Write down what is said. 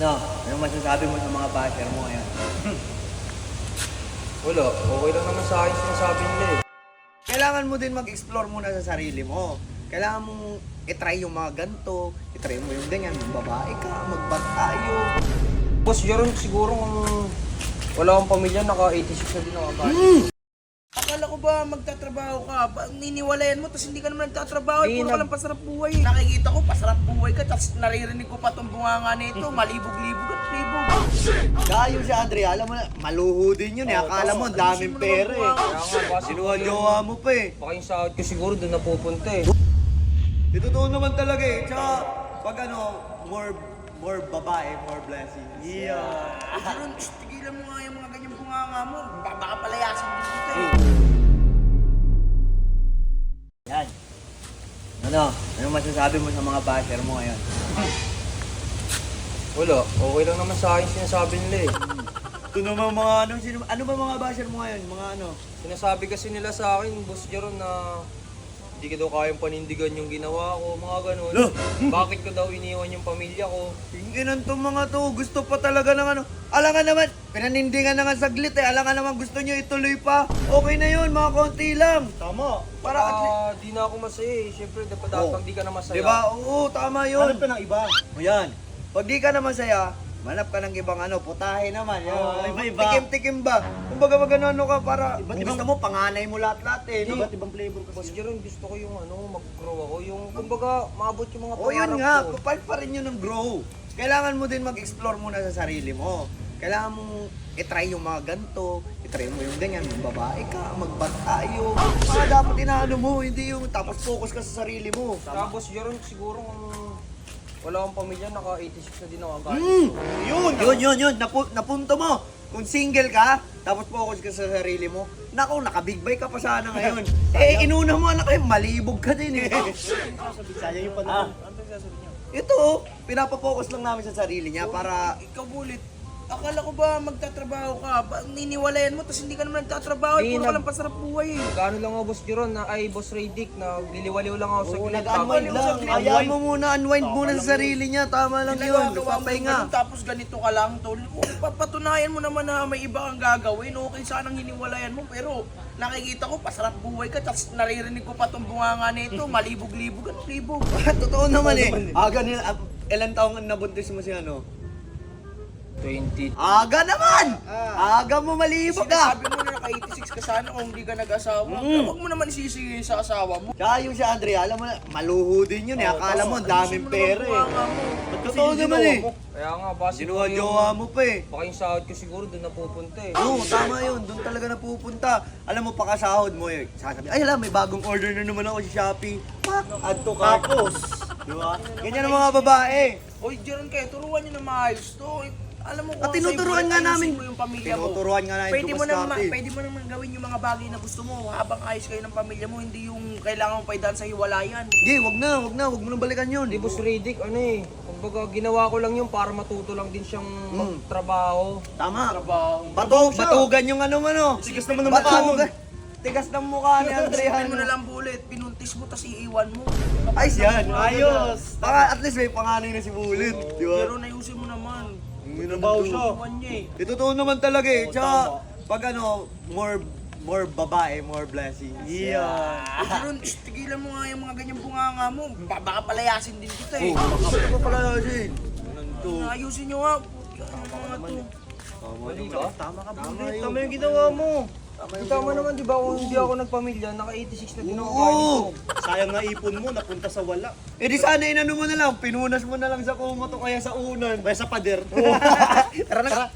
Ano? Anong masasabi mo sa mga basher mo ngayon? Wala, okay lang naman sa akin sinasabi nila eh. Kailangan mo din mag-explore muna sa sarili mo. Kailangan mong i-try yung mga ganito, i-try mo yung ganyan, yung babae ka, magbat tayo. Boss Jeron, siguro kung wala akong pamilya, naka-86 na din ako agad. Akala ko ba magtatrabaho ka? Niniwalayan mo, tapos hindi ka naman nagtatrabaho. Di Puro na- ka lang pasarap buhay. Nakikita ko, pasarap buhay ka, tapos naririnig ko pa itong bunganga nito. Malibog-libog at libog. Gayo si Andrea, alam mo na, maluho din yun eh. Akala mo, daming pera eh. Kaya nga, boss, Sinuha-jowa mo pa eh. baka yung sahod ko siguro doon napupunta eh. Ito totoo naman talaga eh. Tsaka, pag ano, more babae, more blessing. Yeah. Jeron, tigilan mo nga yung mga ganyang bunganga mo. Baka palayasin din dito eh. Yan. Ano? Anong masasabi mo sa mga basher mo ngayon? Wala, okay lang naman sa akin sinasabi nila eh. Ito naman mga ano ba mga basher mo ngayon? Mga ano? Sinasabi kasi nila sa akin, Boss Jeron, na hindi ka daw kayang panindigan yung ginawa ko, mga ganun. Lo! Bakit ko daw iniwan yung pamilya ko? Tinginan tong mga to. Gusto pa talaga ng ano. Alangan naman, pinanindigan na nga saglit eh. Alangan naman gusto nyo ituloy pa. Okay na yun, mga konti lang. Tama. Para at least. Di na ako masaya eh. Siyempre, dapat pag di ka na masaya. Diba? Oo, tama yun. Hanap ka ng iba. O yan. Pag di ka na masaya, manap ka ng ibang ano, putahe naman. Yan. Oo, iba-iba. Tikim-tikim ba? Kumbaga mag-ano ka para, Iba't kung ibang- gusto mo, panganay mo lahat-lahat eh. No? Iba't ibang flavor Boss kasi. Jeron, gusto ko yung mag-grow ako. Yung, kumbaga, maabot yung mga O yun pangarap nga, ko. part pa rin yun ng grow. Kailangan mo din mag-explore muna sa sarili mo. Kailangan mong i-try yung mga ganito, i-try mo yung ganyan, yung babae ka, magbat tayo. Mga dapat inaano mo, hindi yung tapos focus ka sa sarili mo. Tapos Jeron, siguro kung wala akong pamilya, naka-86 na din ako agad. Yun. Napunto mo. Kung single ka, tapos focus ka sa sarili mo, naku, naka-big bike ka pa sana ngayon. Inuna mo anak kayo, malibog ka din eh. Sayang yung panahon. Ano sasabi niya? Ito, pinapapokus lang namin sa sarili niya para Ikaw bulit. Akala ko ba magtatrabaho ka? Niniwalayan mo, tapos hindi ka naman nagtatrabaho. Di Puro na- ka lang pasarap buhay eh. Gano'n lang ako, Boss Jeron, Boss Raydick, na liliwaliw lang ako sa gilid. nag-unwind lang. Ayaw mo muna, unwind muna sa sarili niya. Tama lang yun. Ginagawa mo Nagpapahinga. ganun, tapos ganito ka lang, tol. Papatunayan mo naman na may iba kang gagawin. Okay, sanang hiniwalayan mo. Pero nakikita ko, pasarap buhay ka. Tapos naririnig ko pa itong bunganga nito. Malibog-libog at libog. Totoo naman eh. Aga nila, ilan taong nabuntis mo si ano? 20. Aga naman! Aga mo malibog ka! Sinasabi mo na naka-86 ka sana kung hindi ka nag-asawa. Pero huwag mo naman isisingin sa asawa mo. Tsaka yung si Andrea, alam mo na, maluho din yun eh. Akala mo, daming pera eh. eh. Totoo naman eh. Kaya nga, boss, Sinuha-jowa mo pa eh. baka yung sahod ko siguro doon napupunta eh. Oo, tama yun. Doon talaga napupunta. Alam mo, pakasahod mo eh. Sasabi, ay alam, may bagong order na naman ako sa Shopee. Pak! Add to cart. Tapos, di ba? Ganyan ang mga babae. Oy, Jeron kayo, turuan nyo na maayos to. Alam mo At kung tinuturuan sa'yo, nga ayusin namin. mo yung pamilya mo. Tinuturuan nga namin Pwede mo dumaskarte. naman, pwede mo naman gawin yung mga bagay na gusto mo habang ayos kayo ng pamilya mo, hindi yung kailangan mo pa idaan sa hiwalayan. Hindi, wag na. Wag mo nang balikan yun. Di Boss Raydick, kumbaga ginawa ko lang yun para matuto lang din siyang magtrabaho. Tama. Trabaho. Batugan yung ano mo, no? Tigas naman ng mukha mo. Tigas ng mukha ni Andrea. Sabihin mo na lang bulit, pinuntis mo tas iiwan mo. Ayos yan. Ayos. Baka at least may panganay na si Bullet. Di ba? Pero nayusin mo naman. Trabaho siya. Iwan niya eh. Ito totoo naman talaga eh. Tsaka, pag ano, more babae, more blessing. Yeah. Jeron, tigilan mo nga yung mga ganyang bunganga mo. Baka palayasin din kita eh. Bakit pa pala sin? Ayusin nyo nga. Ano mga to? Mali ba? Tama ka, Tama Bullet. yung ginawa mo. Tama naman, di ba? Kung hindi ako nagpamilya, naka-86 na din ako. Oo. Sayang na ipon mo, napunta sa wala. Eh di sana inano mo na lang, pinunas mo na lang sa kumoto kaya sa unan. Kaya sa pader. Tara na.